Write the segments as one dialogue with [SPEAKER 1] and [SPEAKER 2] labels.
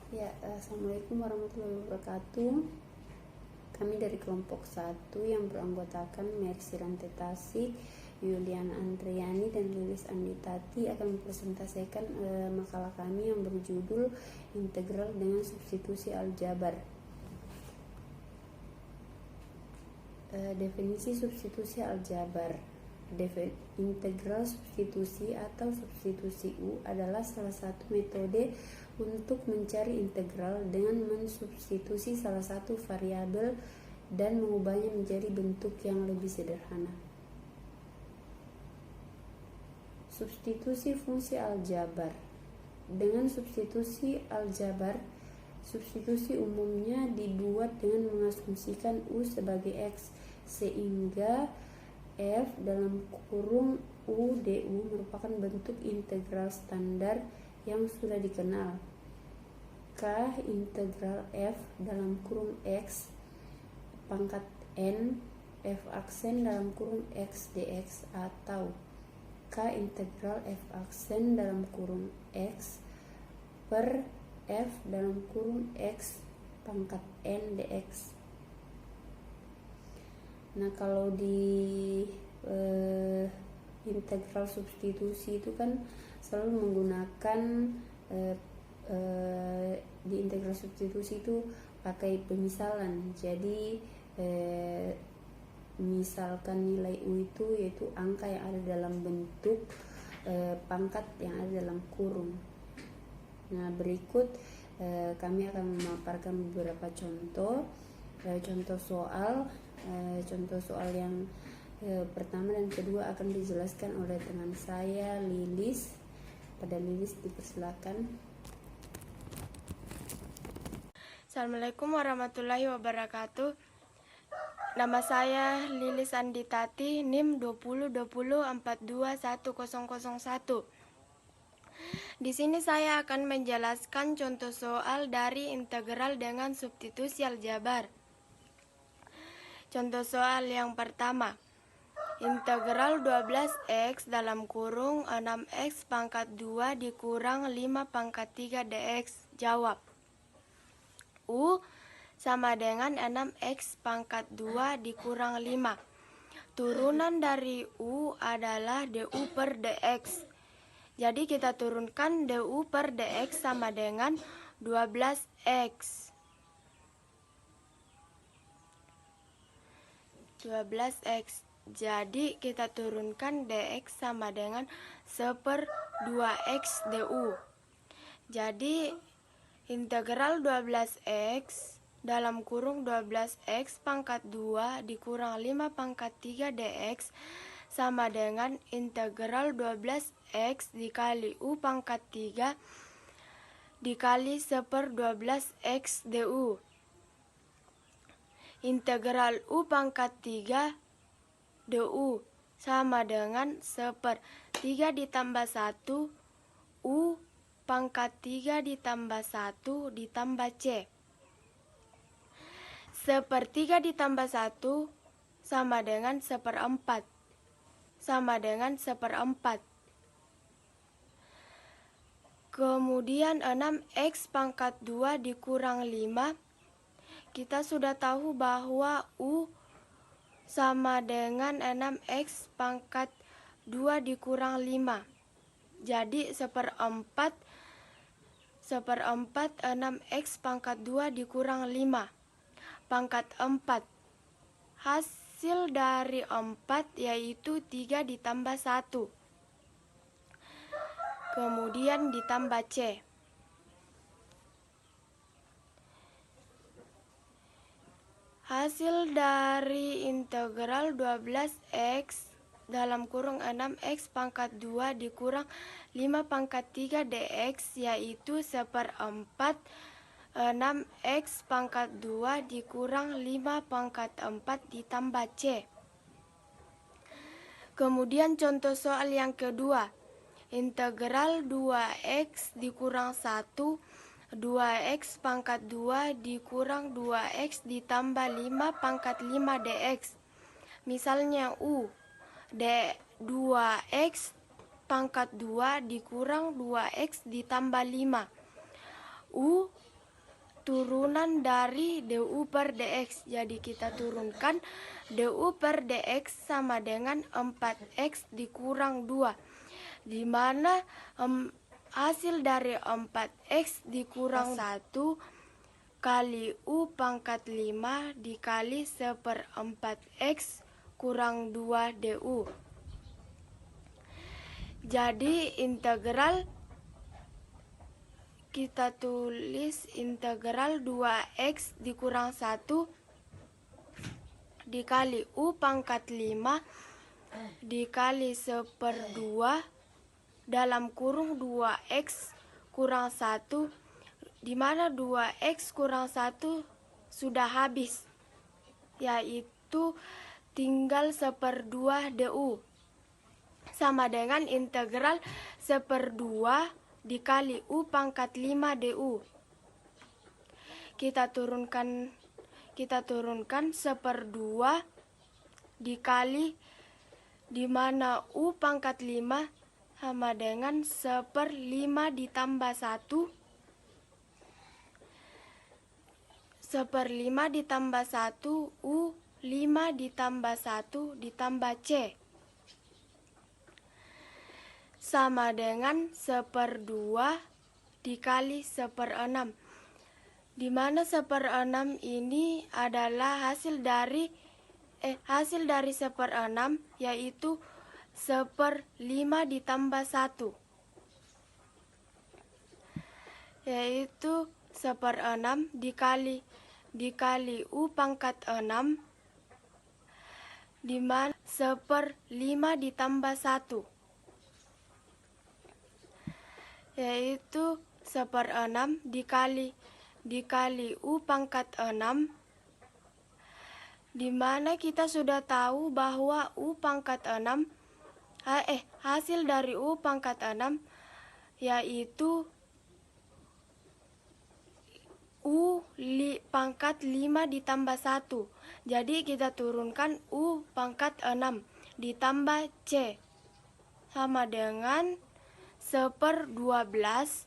[SPEAKER 1] Ya, Assalamualaikum warahmatullahi wabarakatuh. Kami dari kelompok 1 yang beranggotakan Mercy Rantetasi, Yuliana Andriani, dan Lilis Anditati akan mempresentasikan makalah kami yang berjudul Integral dengan Substitusi Aljabar. Definisi substitusi aljabar. Integral substitusi atau substitusi U adalah salah satu metode untuk mencari integral dengan mensubstitusi salah satu variabel dan mengubahnya menjadi bentuk yang lebih sederhana. Substitusi fungsi aljabar. Dengan substitusi aljabar, substitusi umumnya dibuat dengan mengasumsikan U sebagai X, sehingga F dalam kurung U DU merupakan bentuk integral standar yang sudah dikenal. K integral F dalam kurung X pangkat N F aksen dalam kurung X dx, atau K integral F aksen dalam kurung X per F dalam kurung X pangkat N dx. Nah, kalau di integral substitusi itu kan selalu menggunakan di integral substitusi itu pakai pemisalan. Jadi misalkan nilai U itu yaitu angka yang ada dalam bentuk pangkat yang ada dalam kurung. Nah, berikut kami akan memaparkan beberapa contoh soal. Contoh soal yang pertama dan kedua akan dijelaskan oleh teman saya, Lilis. Pada Lilis dipersilakan.
[SPEAKER 2] Assalamualaikum warahmatullahi wabarakatuh. Nama saya Lilis Anditati, NIM 2020421001. Di sini saya akan menjelaskan contoh soal dari integral dengan substitusi aljabar. Contoh soal yang pertama, integral 12x dalam kurung 6x pangkat 2 dikurang 5 pangkat 3 dx. Jawab. U sama dengan 6x pangkat 2 dikurang 5. Turunan dari U adalah du per dx. Jadi kita turunkan du per dx sama dengan 12x. 12x. Jadi kita turunkan dx sama dengan 1/2x du. Jadi integral 12x dalam kurung 12x pangkat 2 dikurang 5 pangkat 3 dx sama dengan integral 12x dikali u pangkat 3 dikali 1/12x du. Integral u pangkat 3 du sama dengan 1/3 ditambah 1 u pangkat 3 ditambah 1 ditambah c. 1/3 ditambah 1 sama dengan 1/4. Sama dengan 1/4. Kemudian 6x pangkat 2 dikurang 5. Kita sudah tahu bahwa U sama dengan 6x pangkat 2 dikurang 5. Jadi 1/4 6x pangkat 2 dikurang 5 pangkat 4. Hasil dari 4 yaitu 3 ditambah 1. Kemudian ditambah c. Hasil dari integral 12x dalam kurung 6x pangkat 2 dikurang 5 pangkat 3 dx yaitu 1/4 6x pangkat 2 dikurang 5 pangkat 4 ditambah c. Kemudian contoh soal yang kedua, integral 2x dikurang 1 2x pangkat 2 dikurang 2x ditambah 5 pangkat 5 dx. Misalnya U, 2x pangkat 2 dikurang 2x ditambah 5. U turunan dari du per dx. Jadi kita turunkan du per dx sama dengan 4x dikurang 2, di mana hasil dari 4x dikurang 1 kali u pangkat 5 dikali 1/4x kurang 2 du. Jadi integral, kita tulis integral 2x dikurang 1 dikali u pangkat 5 dikali 1/2 dalam kurung 2x kurang 1, di mana 2x kurang 1 sudah habis, yaitu tinggal 1/2 du, sama dengan integral 1/2 dikali u pangkat 5 du. Kita turunkan 1/2 dikali, di mana u pangkat 5 sama dengan 1/5 ditambah 1, 1/5 ditambah 1 u 5 ditambah 1 ditambah c, sama dengan 1/2 dikali 1/6, di mana 1/6 ini adalah hasil dari 1/6, yaitu 1/5 ditambah 1, yaitu 1/6 dikali u pangkat 6, di mana 1/5 ditambah 1, yaitu 1/6 dikali u pangkat 6, di mana kita sudah tahu bahwa u pangkat 6 hasil dari u pangkat 6 yaitu u pangkat 5 ditambah 1. Jadi kita turunkan u pangkat 6 ditambah c sama dengan 1/12.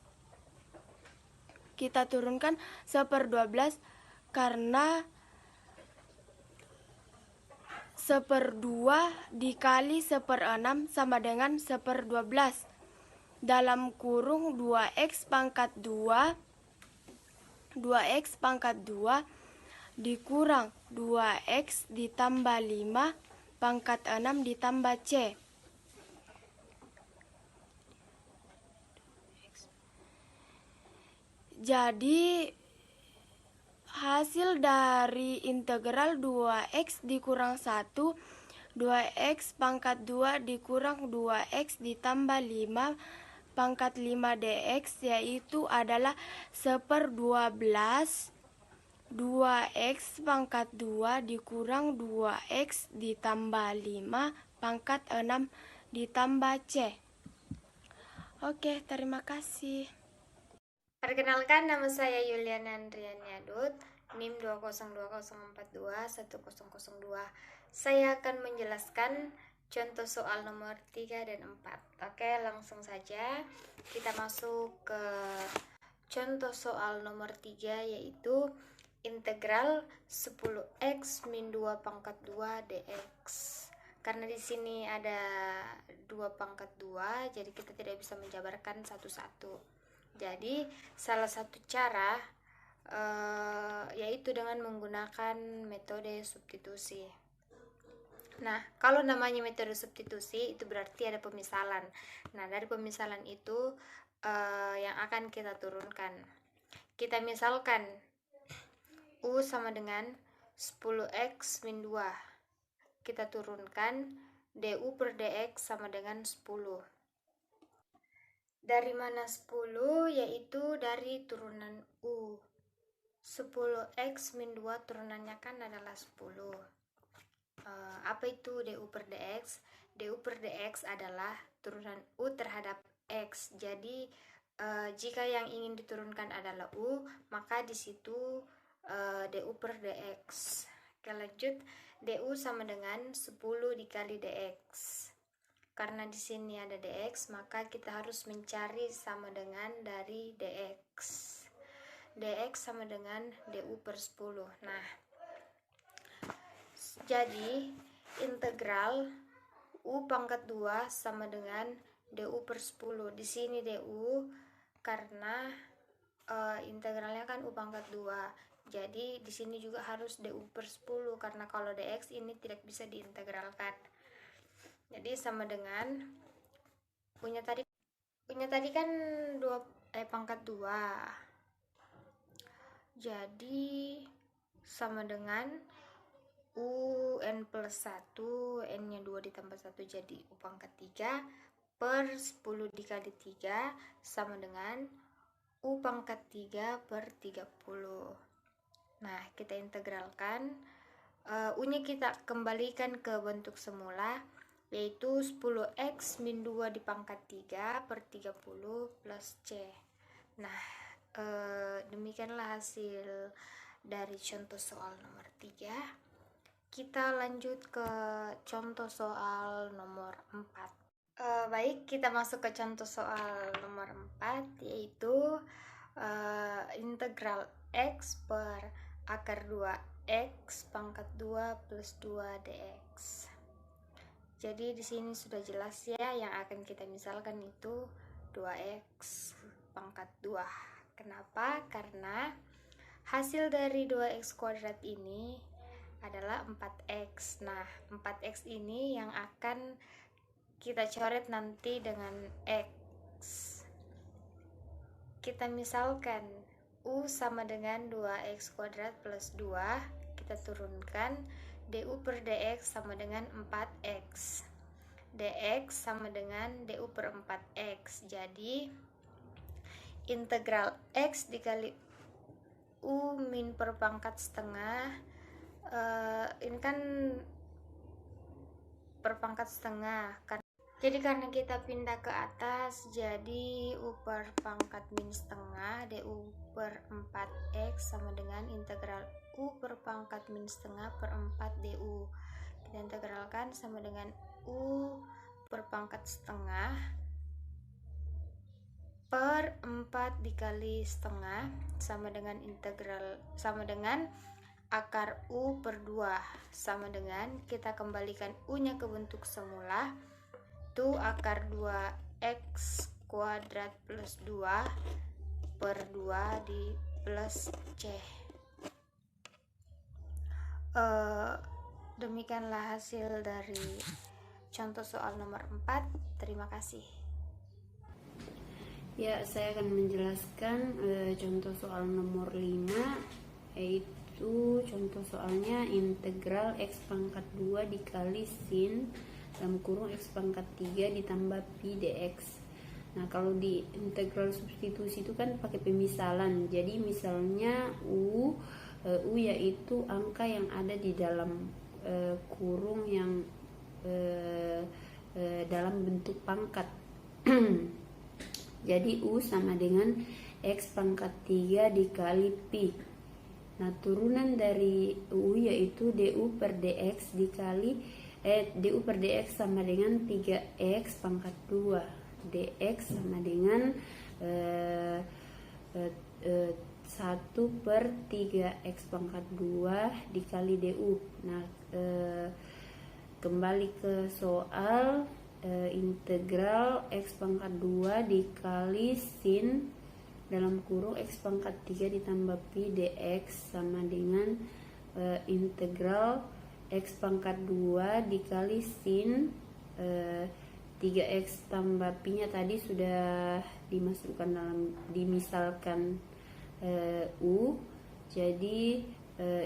[SPEAKER 2] Kita turunkan 1/12 karena 1/2 dikali 1/6 sama dengan 1/12 dalam kurung 2x pangkat 2 dikurang 2x ditambah 5 pangkat 6 ditambah c. Jadi hasil dari integral 2x dikurang 1, 2x pangkat 2 dikurang 2x ditambah 5 pangkat 5 dx, yaitu adalah 1/12 2x pangkat 2 dikurang 2x ditambah 5 pangkat 6 ditambah c. Oke, terima kasih.
[SPEAKER 3] Perkenalkan, nama saya Yuliana Andriani Adut, NIM 20204210002. Saya akan menjelaskan contoh soal nomor 3 dan 4. Oke, langsung saja kita masuk ke contoh soal nomor 3, yaitu integral 10x min 2 pangkat 2 dx. Karena di sini ada 2 pangkat 2, jadi kita tidak bisa menjabarkan satu-satu. Jadi salah satu cara yaitu dengan menggunakan metode substitusi. Nah, kalau namanya metode substitusi itu berarti ada pemisalan. Nah, dari pemisalan itu yang akan kita turunkan. Kita misalkan U sama dengan 10x min 2. Kita turunkan du per dx sama dengan 10. Dari mana 10? Yaitu dari turunan U. 10x min 2 turunannya kan adalah 10. Apa itu du per dx? Du per dx adalah turunan U terhadap x. Jadi jika yang ingin diturunkan adalah U, maka di situ du per dx. Oke, lanjut. Du sama dengan 10 dikali dx. Karena di sini ada dx, maka kita harus mencari sama dengan dari dx. dx sama dengan du per 10. Nah, jadi integral u pangkat 2 sama dengan du per 10. Di sini du karena integralnya kan u pangkat 2. Jadi di sini juga harus du per 10 karena kalau dx ini tidak bisa diintegralkan. Jadi sama dengan punya tadi kan pangkat 2. Jadi sama dengan un plus 1, n nya 2 ditambah 1 jadi u pangkat 3 per 10 dikali 3 sama dengan u pangkat 3 per 30. Nah, kita integralkan, u nya kita kembalikan ke bentuk semula, yaitu 10x min 2 di pangkat 3 per 30 plus c. Nah, demikianlah hasil dari contoh soal nomor 3. Kita lanjut ke contoh soal nomor 4. Baik, kita masuk ke contoh soal nomor 4, yaitu integral x per akar 2x pangkat 2 plus 2 dx. Jadi di sini sudah jelas ya, yang akan kita misalkan itu 2x pangkat 2. Kenapa? Karena hasil dari 2x kuadrat ini adalah 4x. Nah, 4x ini yang akan kita coret nanti dengan x. Kita misalkan u sama dengan 2x kuadrat plus 2, kita turunkan du per dx sama dengan 4x. dx sama dengan du per 4x. Jadi integral x dikali u min per pangkat setengah, ini kan per pangkat setengah kan. Jadi karena kita pindah ke atas, jadi u per pangkat min setengah du per 4x sama dengan integral u per pangkat min setengah per 4 du. Kita integralkan sama dengan u per pangkat setengah per 4 dikali setengah sama dengan akar u per 2 sama dengan, kita kembalikan u nya ke bentuk semula, itu akar 2x kuadrat plus 2 per 2 di plus c. Demikianlah hasil dari contoh soal nomor 4. Terima kasih.
[SPEAKER 1] Ya, saya akan menjelaskan contoh soal nomor 5, yaitu contoh soalnya integral x pangkat 2 dikali sin dalam kurung x pangkat 3 ditambah pi dx. Nah, kalau di integral substitusi itu kan pakai pemisalan. Jadi misalnya u yaitu angka yang ada di dalam kurung yang dalam bentuk pangkat. Jadi u sama dengan x pangkat 3 dikali pi. Nah, turunan dari u yaitu du per dx dikali du per dx sama dengan 3x pangkat 2. dx sama dengan 1 per 3x pangkat 2 dikali du. Nah, kembali ke soal, integral x pangkat 2 dikali sin dalam kurung x pangkat 3 ditambah pi dx sama dengan integral x pangkat 2 dikali sin 3x tambah pi nya tadi sudah dimasukkan dimisalkan u. Jadi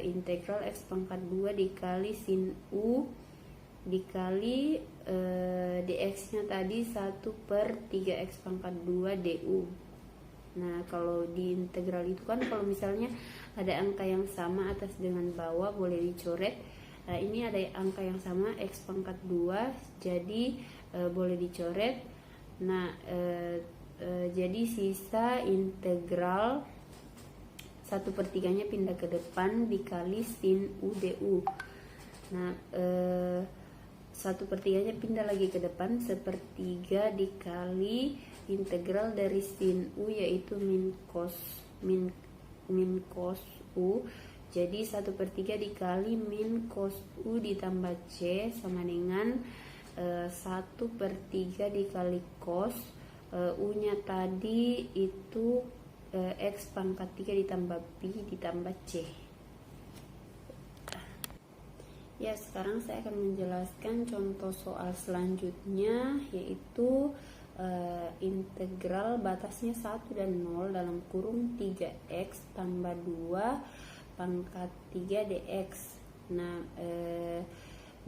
[SPEAKER 1] integral x pangkat 2 dikali sin u dikali dx nya tadi 1 per 3x pangkat 2 du. Nah, kalau di integral itu kan kalau misalnya ada angka yang sama atas dengan bawah boleh dicoret. Nah, ini ada angka yang sama x pangkat 2, jadi boleh dicoret. Nah, jadi sisa integral 1/3 nya pindah ke depan dikali sin u du. Nah, 1/3 nya pindah lagi ke depan, 1/3 dikali integral dari sin u yaitu min min cos U. Jadi 1/3 dikali min cos U ditambah C sama dengan 1/3 dikali cos U nya tadi itu X pangkat 3 ditambah Pi ditambah C. Ya, sekarang saya akan menjelaskan contoh soal selanjutnya, yaitu integral batasnya 1 dan 0 dalam kurung 3x tambah 2 pangkat 3 dx. Nah,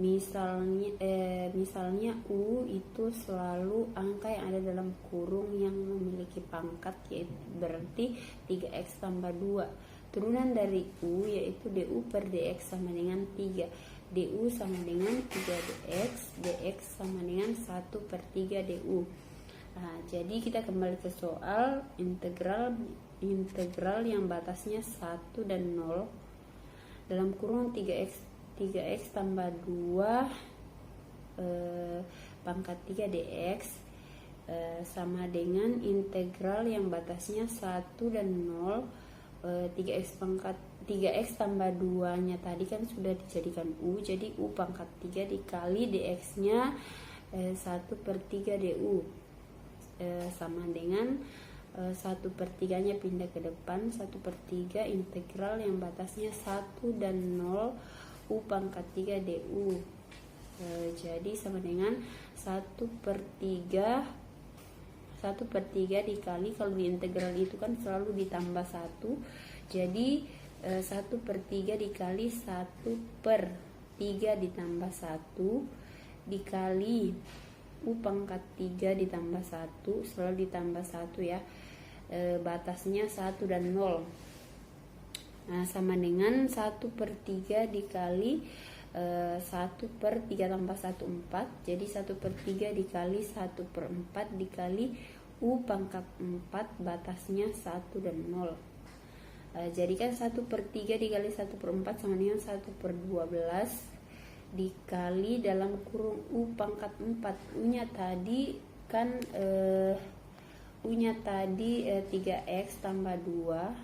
[SPEAKER 1] misalnya U itu selalu angka yang ada dalam kurung yang memiliki pangkat, yaitu berarti 3x tambah 2. Turunan dari U yaitu du per dx sama dengan 3. du sama dengan 3 dx sama dengan 1/3 du. Nah, jadi kita kembali ke soal integral yang batasnya 1 dan 0 dalam kurung 3x tambah 2 pangkat 3 dx sama dengan integral yang batasnya 1 dan 0 3x tambah 2 nya tadi kan sudah dijadikan U, jadi U pangkat 3 dikali dx nya 1/3 du sama dengan 1/3 nya pindah ke depan, 1/3 integral yang batasnya 1 dan 0 U pangkat 3 du. Jadi sama dengan 1/3 dikali, kalau di integral itu kan selalu ditambah 1, jadi 1/3 dikali 1/3 ditambah 1 dikali U pangkat 3 ditambah 1, selalu ditambah 1 ya, batasnya 1 dan 0. Nah, sama dengan 1/3 dikali 1/3 tambah 1 4, jadi 1/3 dikali 1/4 dikali U pangkat 4 batasnya 1 dan 0. Jadi kan 1/3 dikali 1/4 sama dengan 1/12 dikali dalam kurung U pangkat 4. U nya tadi kan 3x tambah 2,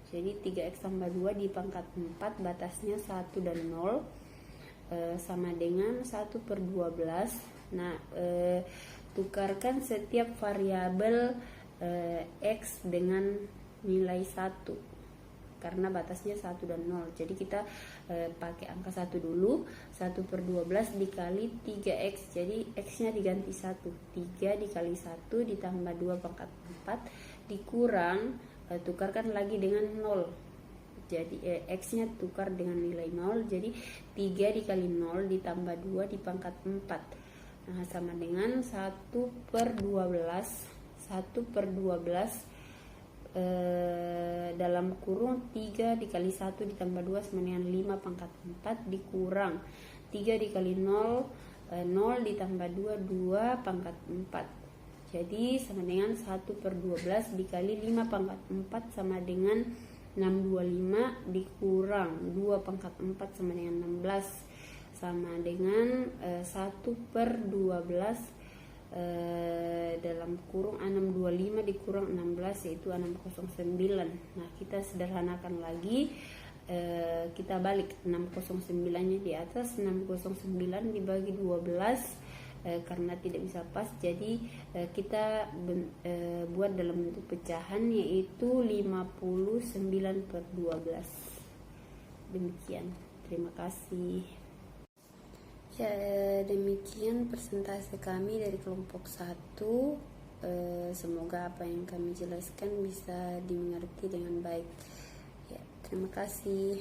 [SPEAKER 1] jadi 3x tambah 2 di pangkat 4 batasnya 1 dan 0 sama dengan 1/12. Nah, tukarkan setiap variabel x dengan nilai 1 karena batasnya 1 dan 0. Jadi kita pakai angka 1 dulu. 1/12 dikali 3x, jadi x nya diganti 1, 3 dikali 1 ditambah 2 pangkat 4 dikurang, tukarkan lagi dengan 0, jadi x nya tukar dengan nilai 0, jadi 3 dikali 0 ditambah 2 di pangkat 4. Nah, sama dengan 1/12 dalam kurung 3 dikali 1 ditambah 2 sama dengan 5 pangkat 4 dikurang 3 dikali 0 0 ditambah 2 2 pangkat 4, jadi sama dengan 1/12 dikali 5 pangkat 4 sama dengan 625 dikurang 2 pangkat 4 sama dengan 16 sama dengan 1/12 dalam kurung 625 dikurang 16 yaitu 609. Nah, kita sederhanakan lagi, kita balik 609 nya di atas, 609 dibagi 12 karena tidak bisa pas, jadi kita buat dalam bentuk pecahan yaitu 59/12. Demikian, terima kasih. Ya, demikian presentasi kami dari kelompok 1. Semoga apa yang kami jelaskan bisa dimengerti dengan baik. Ya, terima kasih.